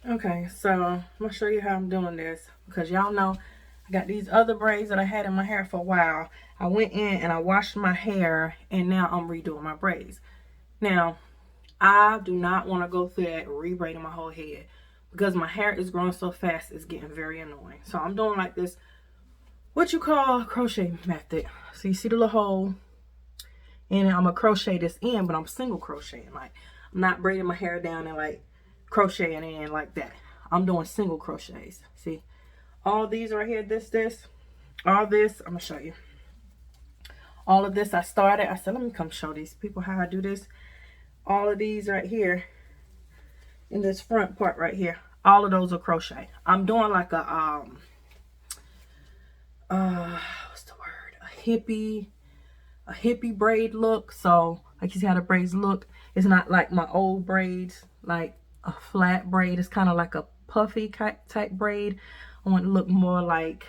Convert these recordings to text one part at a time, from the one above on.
Okay, so I'm gonna show you how I'm doing this, because y'all know I got these other braids that I had in my hair for a while. I went in and I washed my hair, and now I'm redoing my braids. Now, I do not want to go through that re-braiding my whole head, because my hair is growing so fast, it's getting very annoying. So I'm doing like this, what you call crochet method. So you see the little hole, and I'm gonna crochet this in, but I'm single crocheting. Like, I'm not braiding my hair down and like crocheting in like that. I'm doing single crochets. See, all these right here, all this, I'm gonna show you. All of this I started, I said, let me come show these people how I do this. All of these right here, in this front part right here, all of those are crochet. I'm doing like a, what's the word? A hippie braid look. So, like, you see how the braids look? It's not like my old braids, like a flat braid. It's kind of like a puffy type braid. I want to look more like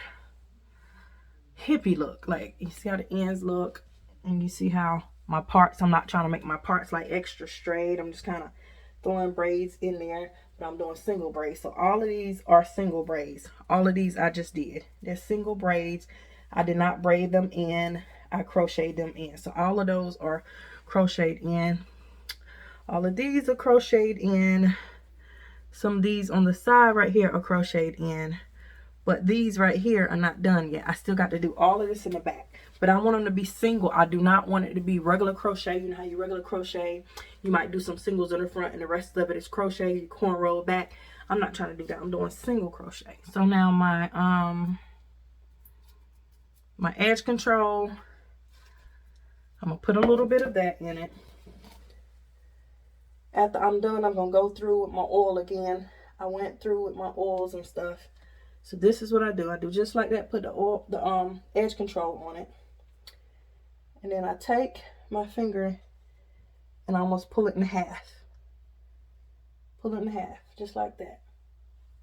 hippie look. Like, you see how the ends look, and you see how my parts, I'm not trying to make my parts like extra straight. I'm just kind of throwing braids in there, but I'm doing single braids. So all of these are single braids. All of these I just did. They're single braids. I did not braid them in. I crocheted them in. So all of those are crocheted in. All of these are crocheted in. Some of these on the side right here are crocheted in. But these right here are not done yet. I still got to do all of this in the back. But I want them to be single. I do not want it to be regular crochet. You know how you regular crochet, you might do some singles in the front and the rest of it is crochet, you cornrow back. I'm not trying to do that. I'm doing single crochet. So now my edge control, I'm gonna put a little bit of that in it. After I'm done, I'm gonna go through with my oil again. I went through with my oils and stuff. So this is what I do. I do just like that. Put the edge control on it. And then I take my finger and I almost pull it in half. Pull it in half, just like that.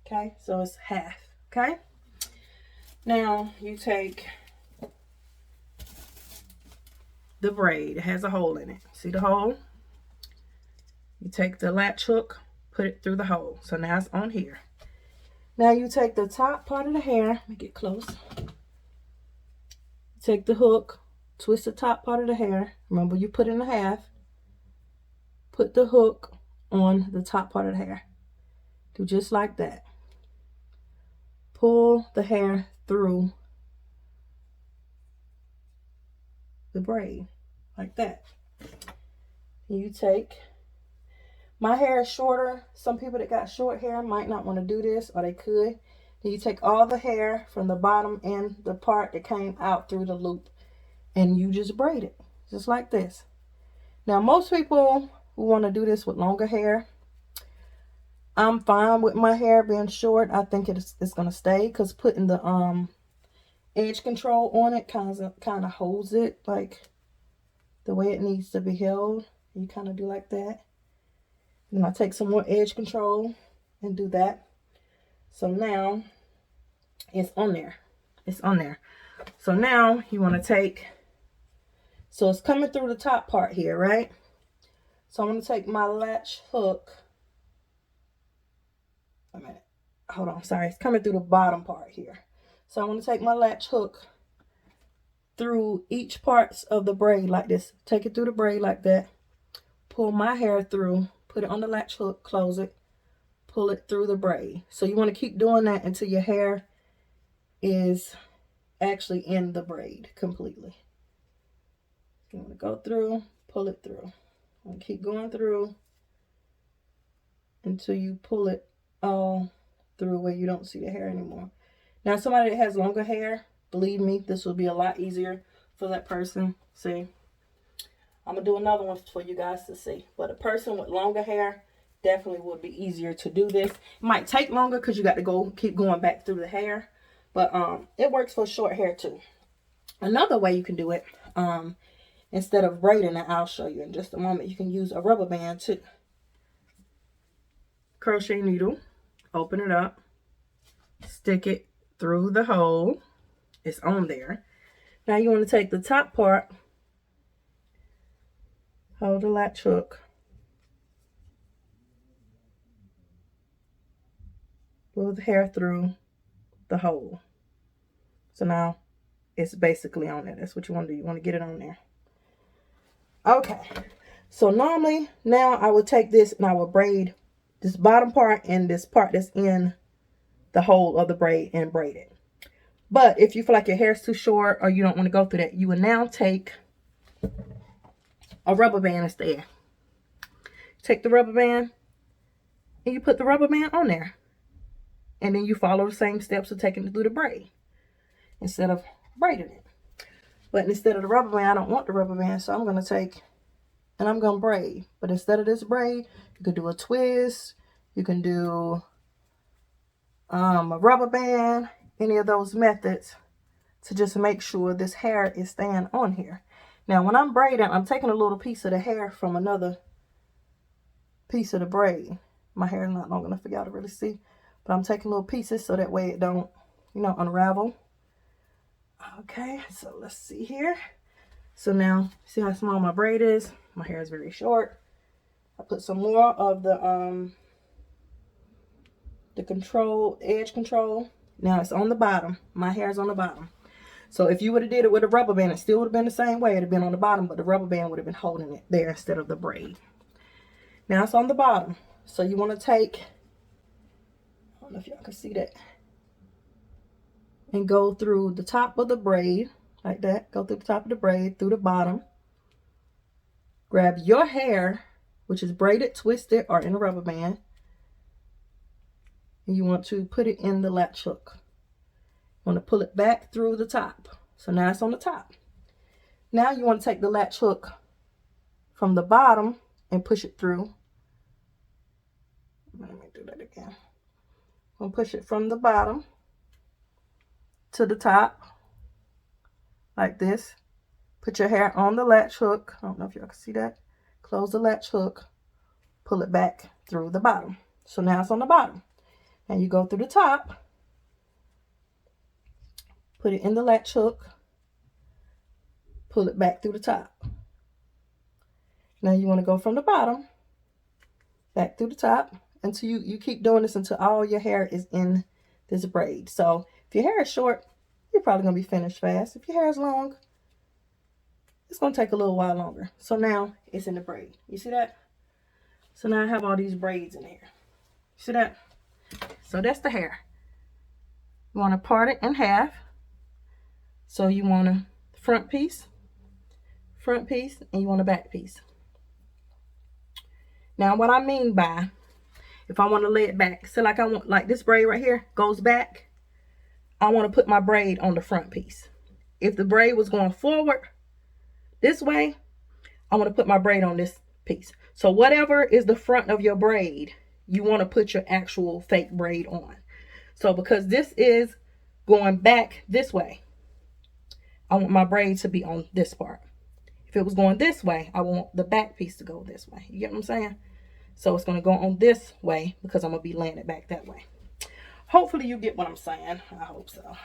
Okay, so it's half. Okay. Now you take the braid. It has a hole in it. See the hole? You take the latch hook, put it through the hole. So now it's on here. Now you take the top part of the hair. Let me get close. Take the hook, twist the top part of the hair. Remember, you put it in half. Put the hook on the top part of the hair. Do just like that. Pull the hair through the braid, like that. You take, my hair is shorter. Some people that got short hair might not want to do this, or they could. Then you take all the hair from the bottom and the part that came out through the loop, and you just braid it, just like this. Now, most people who want to do this with longer hair, I'm fine with my hair being short. I think it's going to stay, because putting the edge control on it kind of holds it like the way it needs to be held. You kind of do like that. Then I take some more edge control and do that. So now it's on there. It's on there. So now you want to take, so it's coming through the top part here, right? So I'm going to take my latch hook. A minute. Hold on. Sorry. It's coming through the bottom part here. So I'm going to take my latch hook through each parts of the braid like this. Take it through the braid like that. Pull my hair through. Put it on the latch hook. Close it. Pull it through the braid. So you want to keep doing that until your hair is actually in the braid completely. You want to go through. Pull it through. And keep going through until you pull it all through where you don't see the hair anymore. Now, somebody that has longer hair, believe me, this will be a lot easier for that person. See, I'm gonna do another one for you guys to see. But a person with longer hair definitely would be easier to do this. It might take longer because you got to keep going back through the hair, but it works for short hair too. Another way you can do it, instead of braiding it, I'll show you in just a moment. You can use a rubber band too. Crochet needle, open it up, stick it through the hole. It's on there. Now you want to take the top part, hold the latch hook, pull the hair through the hole. So now it's basically on there. That's what you want to do. You want to get it on there. Okay. So normally now I would take this and I would braid this bottom part and this part that's in the hole of the braid and braid it. But if you feel like your hair is too short or you don't want to go through that, you will now take a rubber band instead. Take the rubber band and you put the rubber band on there. And then you follow the same steps of taking it through the braid instead of braiding it. But instead of the rubber band, I don't want the rubber band, so I'm going to take and I'm going to braid. But instead of this braid, you could do a twist. You can do a rubber band, any of those methods to just make sure this hair is staying on here. Now, when I'm braiding, I'm taking a little piece of the hair from another piece of the braid. My hair is not long enough for y'all to really see, but I'm taking little pieces so that way it don't, unravel. Okay, so let's see here. So now, see how small my braid is? My hair is very short. I put some more of the edge control. Now it's on the bottom. My hair is on the bottom. So if you would have did it with a rubber band, it still would have been the same way. It would have been on the bottom, but the rubber band would have been holding it there instead of the braid. Now it's on the bottom. So you want to take, I don't know if y'all can see that, and go through the top of the braid like that. Go through the top of the braid, through the bottom. Grab your hair, which is braided, twisted, or in a rubber band. And you want to put it in the latch hook. You want to pull it back through the top. So now it's on the top. Now you want to take the latch hook from the bottom and push it through. Let me do that again. I'm going to push it from the bottom to the top like this. Put your hair on the latch hook. I don't know if y'all can see that. Close the latch hook. Pull it back through the bottom. So now it's on the bottom. And you go through the top. Put it in the latch hook. Pull it back through the top. Now you want to go from the bottom back through the top until you keep doing this until all your hair is in this braid. So if your hair is short, you're probably going to be finished fast. If your hair is long, it's going to take a little while longer. So now it's in the braid. You see that? So now I have all these braids in here. You see that? So that's the hair. You want to part it in half. So you want a front piece, and you want a back piece. Now what I mean by, if I want to lay it back, so like this braid right here goes back, I want to put my braid on the front piece. If the braid was going forward this way, I want to put my braid on this piece. So whatever is the front of your braid, you want to put your actual fake braid on. So because this is going back this way, I want my braid to be on this part. If it was going this way, I want the back piece to go this way. You get what I'm saying? So it's going to go on this way because I'm going to be laying it back that way. Hopefully you get what I'm saying. I hope so.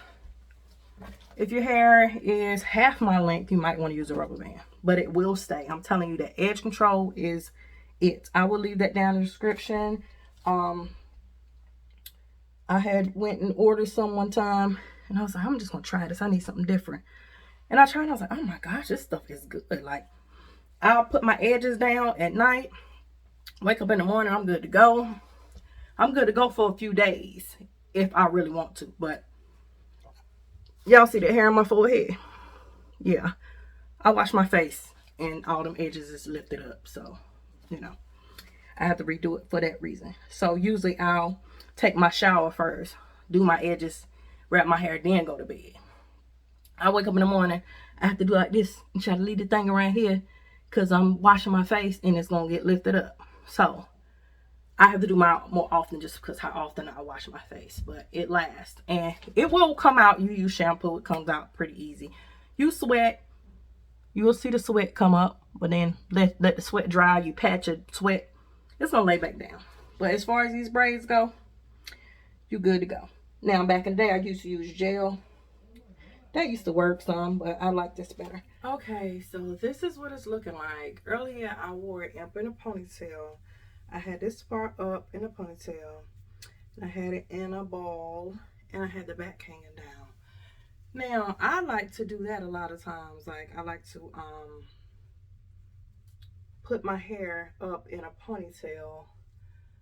If your hair is half my length, you might want to use a rubber band, but it will stay. I'm telling you that edge control is it. I will leave that down in the description. I had went and ordered some one time and I was like, I'm just going to try this. I need something different. And I tried and I was like, oh my gosh, this stuff is good. Like, I'll put my edges down at night, wake up in the morning, I'm good to go. I'm good to go for a few days if I really want to. But y'all see the hair on my forehead? Yeah. I wash my face and all them edges is lifted up. So, I have to redo it for that reason. So usually I'll take my shower first, do my edges, wrap my hair, then go to bed. I wake up in the morning, I have to do like this and try to leave the thing around here because I'm washing my face and it's going to get lifted up. So I have to do mine more often just because how often I wash my face. But it lasts. And it will come out. You use shampoo, it comes out pretty easy. You sweat, you will see the sweat come up. But then let the sweat dry. You patch your sweat. It's going to lay back down. But as far as these braids go, you're good to go. Now back in the day, I used to use gel. That used to work some, but I like this better. Okay, so this is what it's looking like. Earlier, I wore it up in a ponytail. I had this part up in a ponytail. I had it in a ball, and I had the back hanging down. Now, I like to do that a lot of times. Like, I like to put my hair up in a ponytail,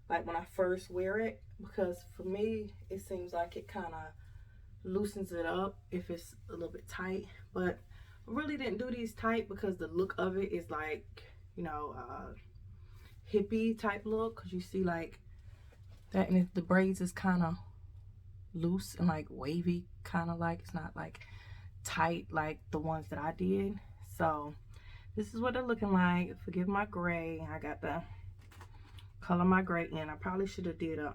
like when I first wear it, because for me, it seems like it kind of loosens it up if it's a little bit tight. But I really didn't do these tight because the look of it is like, you know, hippie type look, because you see like that, and the braids is kind of loose and like wavy, kind of like, it's not like tight like the ones that I did. So this is what they're looking like. Forgive my gray. I got the color my gray in. I probably should have did a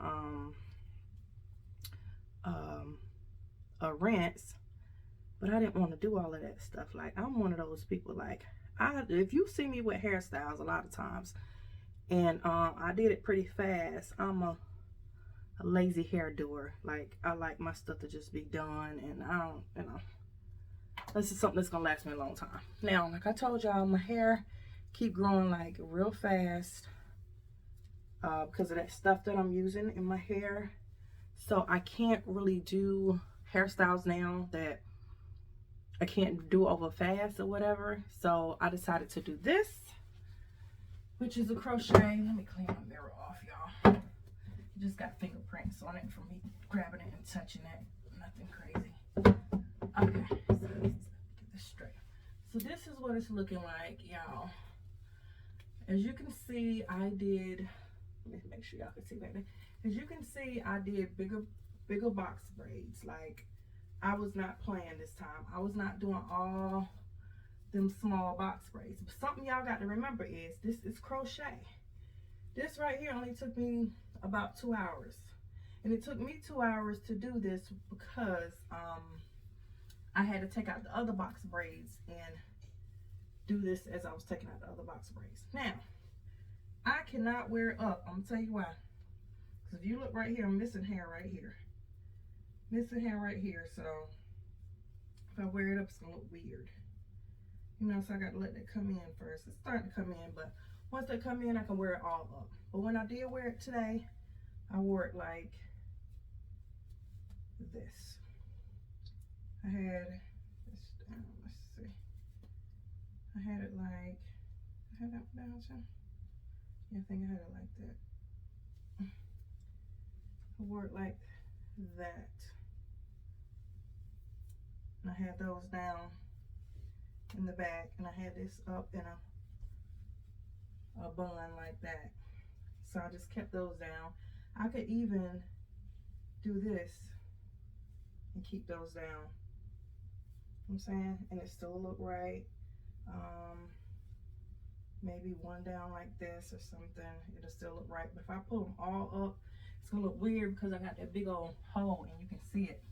rinse, but I didn't want to do all of that stuff. Like, I'm one of those people, like, if you see me with hairstyles a lot of times, and I did it pretty fast, I'm a lazy hair doer. Like, I like my stuff to just be done, and I don't, you know, this is something that's gonna last me a long time. Now, like I told y'all, my hair keep growing like real fast because of that stuff that I'm using in my hair. So I can't really do hairstyles now that I can't do over fast or whatever. So I decided to do this, which is a crochet. Let me clean my mirror off, y'all. It just got fingerprints on it from me grabbing it and touching it. Nothing crazy. Okay, so let's get this straight. So this is what it's looking like, y'all. As you can see, I did, let me make sure y'all can see that. As you can see, I did bigger box braids. Like, I was not playing this time. I was not doing all them small box braids. But something y'all got to remember is this is crochet. This right here only took me about 2 hours. And it took me 2 hours to do this because I had to take out the other box braids and do this as I was taking out the other box braids. Now, I cannot wear it up. I'm gonna tell you why. Because if you look right here, I'm missing hair right here. Missing hair right here. So if I wear it up, it's gonna look weird. You know, so I got to let that come in first. It's starting to come in, but once they come in, I can wear it all up. But when I did wear it today, I wore it like this. I had this down. Let's see. I had it like, I had that down too. Yeah, I think I had it like that. I wore it like that. And I had those down in the back, and I had this up in a bun like that. So I just kept those down. I could even do this and keep those down. You know what I'm saying? And it still look right. Maybe one down like this or something. It'll still look right. But if I pull them all up, it's gonna look weird because I got that big old hole and you can see it.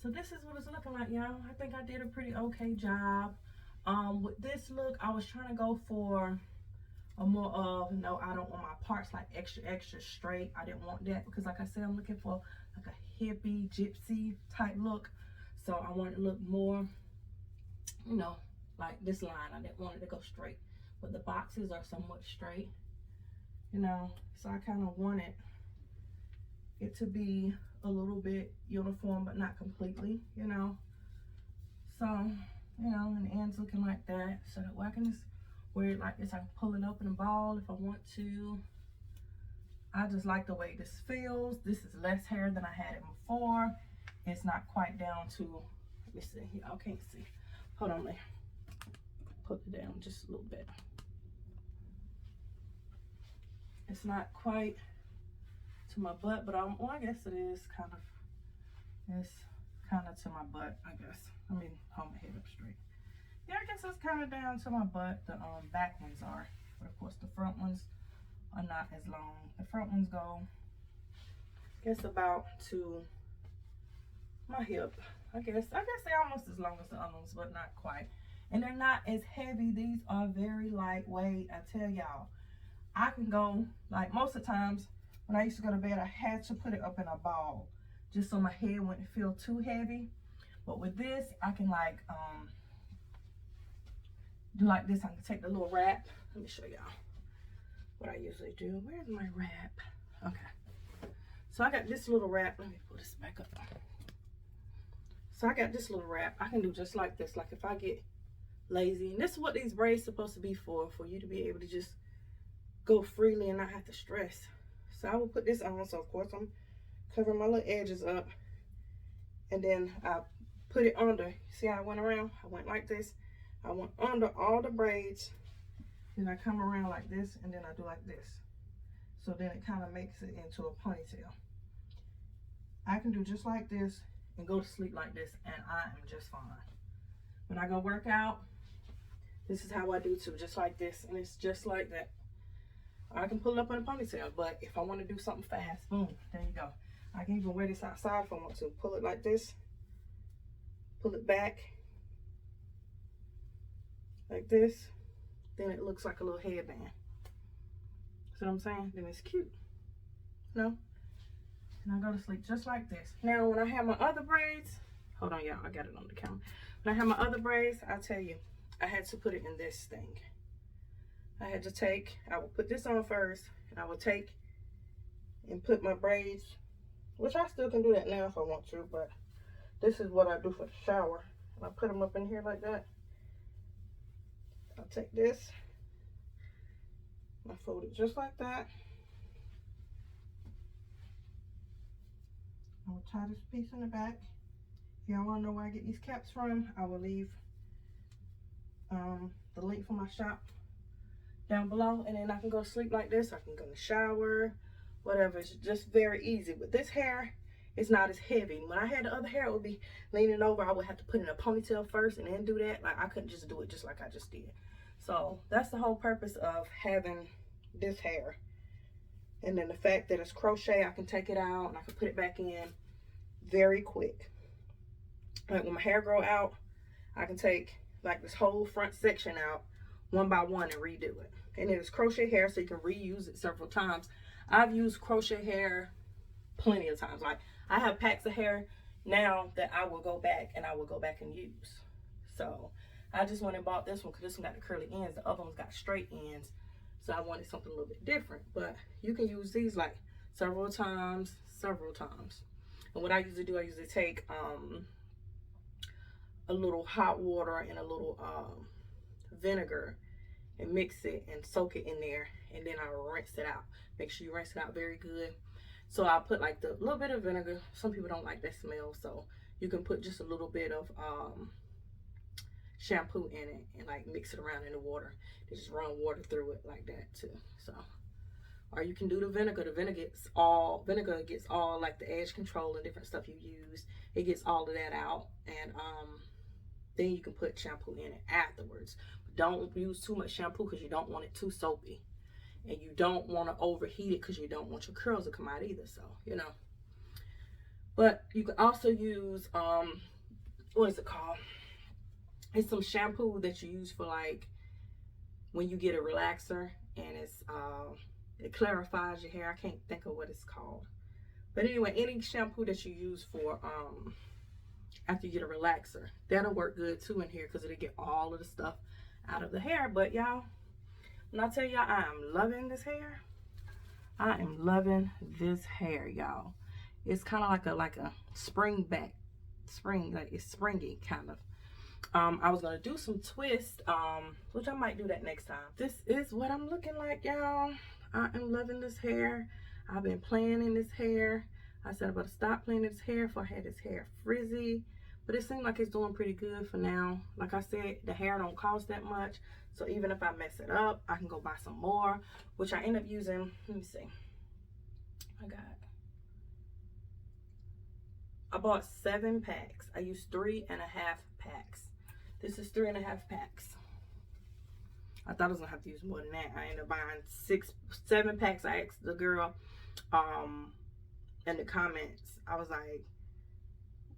So this is what it's looking like, y'all. I think I did a pretty okay job. With this look, I was trying to go for a more of, no, I don't want my parts like extra straight. I didn't want that because, like I said, I'm looking for like a hippie gypsy type look. So I wanted to look more, you know, like this line. I didn't want it to go straight, but the boxes are somewhat straight, you know. So I kind of wanted it to be a little bit uniform, but not completely, you know. So, you know, and the end's looking like that. So that way I can just wear it like this. I can pull it up in a ball if I want to. I just like the way this feels. This is less hair than I had it before. It's not quite down to, let me see, y'all can't see. Hold on, let me put it down just a little bit. It's not quite to my butt, but well, I guess it is kind of, it's kind of to my butt, I guess. Let me hold my head up straight. Yeah, I guess it's kind of down to my butt. The back ones are, but of course the front ones are not as long. The front ones go, I guess, about to my hip. I guess they're almost as long as the other ones, but not quite. And they're not as heavy. These are very lightweight. I tell y'all, I can go, like most of the times when I used to go to bed, I had to put it up in a ball just so my head wouldn't feel too heavy. But with this, I can like do like this. I can take the little wrap. Let me show y'all what I usually do. Where's my wrap? Okay. So I got this little wrap. Let me pull this back up. So I got this little wrap. I can do just like this. Like if I get lazy. And this is what these braids supposed to be for you to be able to just go freely and not have to stress. So I will put this on. So of course I'm covering my little edges up. And then I put it under. See how I went around? I went like this. I went under all the braids. Then I come around like this, and then I do like this. So then it kind of makes it into a ponytail. I can do just like this and go to sleep like this, and I am just fine. When I go work out, this is how I do too, just like this, and it's just like that. I can pull it up in a ponytail, but if I want to do something fast, boom, there you go. I can even wear this outside if I want to. Pull it like this, pull it back like this, then it looks like a little headband. See what I'm saying? Then it's cute, you know? And I go to sleep just like this. Now, when I have my other braids, hold on, y'all, I got it on the camera. When I have my other braids, I tell you, I had to put it in this thing. I had to take, I would put this on first, and I would take and put my braids, which I still can do that now if I want to, but this is what I do for the shower. And I put them up in here like that. I'll take this, I fold it just like that. I will tie this piece in the back. If y'all want to know where I get these caps from, I will leave the link for my shop down below, and then I can go to sleep like this. I can go in the shower, whatever. It's just very easy. With this hair, it's not as heavy. When I had the other hair, it would be leaning over. I would have to put in a ponytail first and then do that. Like, I couldn't just do it just like I just did. So that's the whole purpose of having this hair. And then the fact that it's crochet, I can take it out and I can put it back in very quick. Like when my hair grow out, I can take like this whole front section out one by one and redo it. And it is crochet hair, so you can reuse it several times. I've used crochet hair plenty of times. Like, I have packs of hair now that I will go back and use. So I just went and bought this one because this one got the curly ends. The other one's got straight ends. So I wanted something a little bit different. But you can use these like several times. And what I usually do, I usually take a little hot water and a little vinegar and mix it and soak it in there, and then I rinse it out. Make sure you rinse it out very good. So I'll put like the little bit of vinegar. Some people don't like that smell, so you can put just a little bit of shampoo in it and like mix it around in the water. They just run water through it like that too. So, or you can do the vinegar. The vinegar gets all like the edge control and different stuff you use. It gets all of that out, and then you can put shampoo in it afterwards. But don't use too much shampoo because you don't want it too soapy. And you don't want to overheat it because you don't want your curls to come out either. So, you know. But you can also use, what is it called? It's some shampoo that you use for like when you get a relaxer, and it clarifies your hair. I can't think of what it's called. But anyway, any shampoo that you use for after you get a relaxer, that'll work good too in here because it'll get all of the stuff out of the hair. But y'all, when I tell y'all I am loving this hair, I am loving this hair, y'all. It's kind of like a spring, like it's springy kind of. I was gonna do some twist, which I might do that next time. This is what I'm looking like, y'all. I am loving this hair. I've been playing in this hair. I said I'm gonna stop playing this hair before I had this hair frizzy, but it seems like it's doing pretty good for now. Like I said, the hair don't cost that much, so even if I mess it up, I can go buy some more, which I end up using. Let me see. I bought 7 packs. I used 3.5 packs. This is 3.5 packs. I thought I was gonna have to use more than that. I ended up buying 7 packs. I asked the girl in the comments, I was like,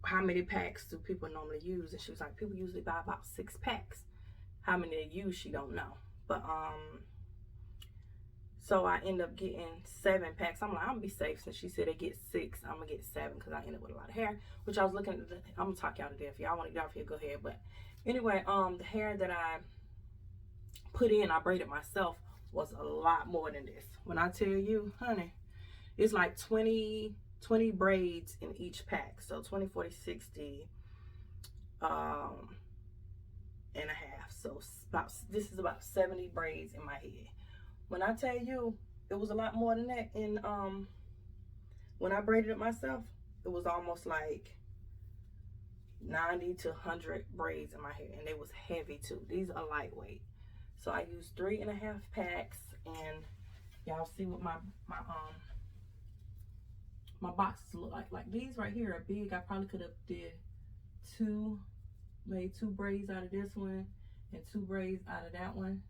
how many packs do people normally use? And she was like, people usually buy about 6 packs. How many they use, she don't know. But so I end up getting 7 packs. I'm like, I'm gonna be safe. Since she said they get 6, I'm gonna get 7 because I end up with a lot of hair, which I was looking at. I'm gonna talk y'all to death. If y'all want to get off here, go ahead. But anyway, the hair that I put in, I braided myself, was a lot more than this. When I tell you, honey, it's like 20 20 braids in each pack. So 20, 40, 60 and a half. So this is about 70 braids in my head. When I tell you it was a lot more than that, and when I braided it myself, it was almost like 90 to 100 braids in my hair, and they was heavy too. These are lightweight. So I used 3.5 packs, and y'all see what my boxes look like. Like these right here are big. I probably could have made two braids out of this one and 2 braids out of that one.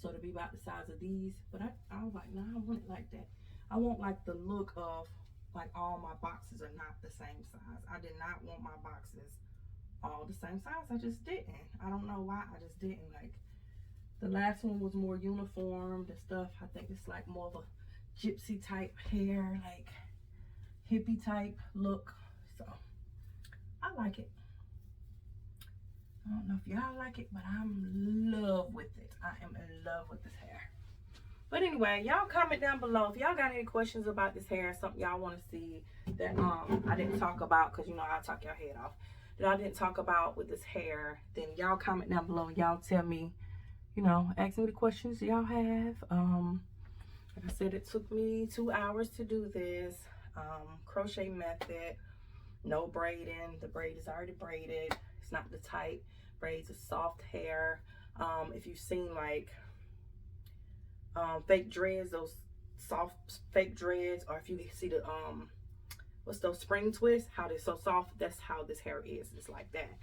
So to be about the size of these. But I was like, nah, I want it like that. I want like the look of like all my boxes are not the same size. I did not want my boxes all the same size. I just didn't. I don't know why. I just didn't. Like the last one was more uniform and stuff. I think it's like more of a gypsy type hair, like hippie type look. So I like it. I don't know if y'all like it, but I'm in love with it. I am in love with this hair. But anyway, y'all comment down below if y'all got any questions about this hair, something y'all want to see that I didn't talk about, because you know I'll talk your head off, that I didn't talk about with this hair. Then y'all comment down below and y'all tell me, you know, ask me the questions y'all have. Like I said, it took me 2 hours to do this. Crochet method, no braiding. The braid is already braided. It's not the tight braids, it's soft hair. If you've seen like fake dreads, those soft fake dreads, or if you see the what's those spring twists, how they're so soft, that's how this hair is. It's like that.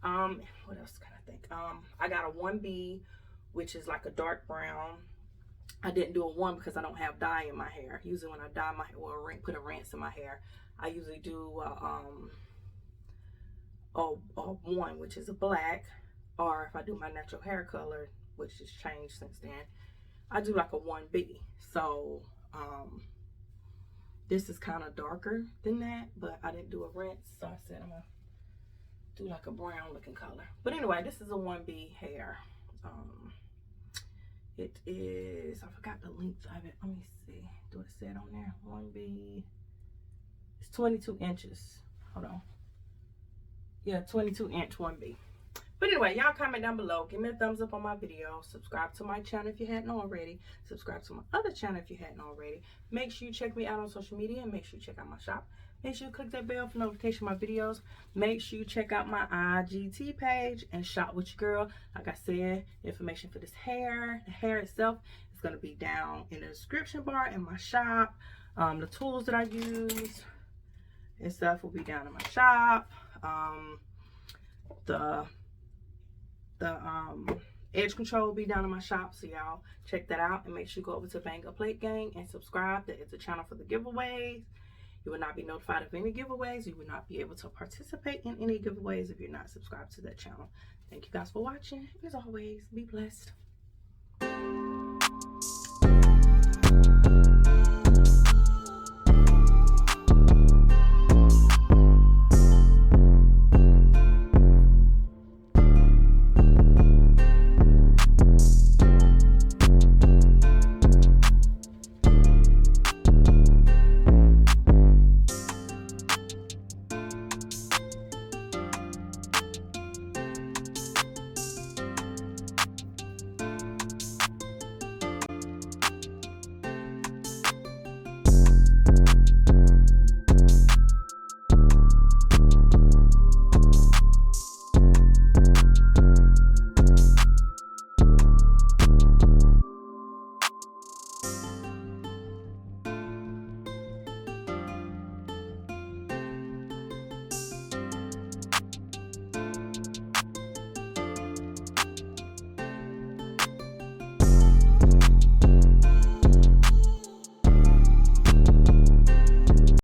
What else can I think? I got a 1B, which is like a dark brown. I didn't do a 1 because I don't have dye in my hair. Usually when I dye my hair or put a rinse in my hair, I usually do a 1, which is a black, or if I do my natural hair color, which has changed since then, I do like a 1B. So this is kind of darker than that, but I didn't do a rinse, so I said I'm gonna do like a brown looking color. But anyway, this is a 1B hair. It is, I forgot the length of it. Let me see, do it say it on there? 1B, it's 22 inches. Hold on. Yeah, 22 inch 1B. But anyway, y'all comment down below. Give me a thumbs up on my video. Subscribe to my channel if you hadn't already. Subscribe to my other channel if you hadn't already. Make sure you check me out on social media. And make sure you check out my shop. Make sure you click that bell for notification of my videos. Make sure you check out my IGT page and shop with your girl. Like I said, information for this hair, the hair itself, is going to be down in the description bar in my shop. The tools that I use and stuff will be down in my shop. The edge control will be down in my shop, so y'all check that out. And make sure you go over to Bang Up Plate Gang and subscribe. That is a channel for the giveaways. You will not be notified of any giveaways. You will not be able to participate in any giveaways if you're not subscribed to that channel. Thank you guys for watching. As always, be blessed.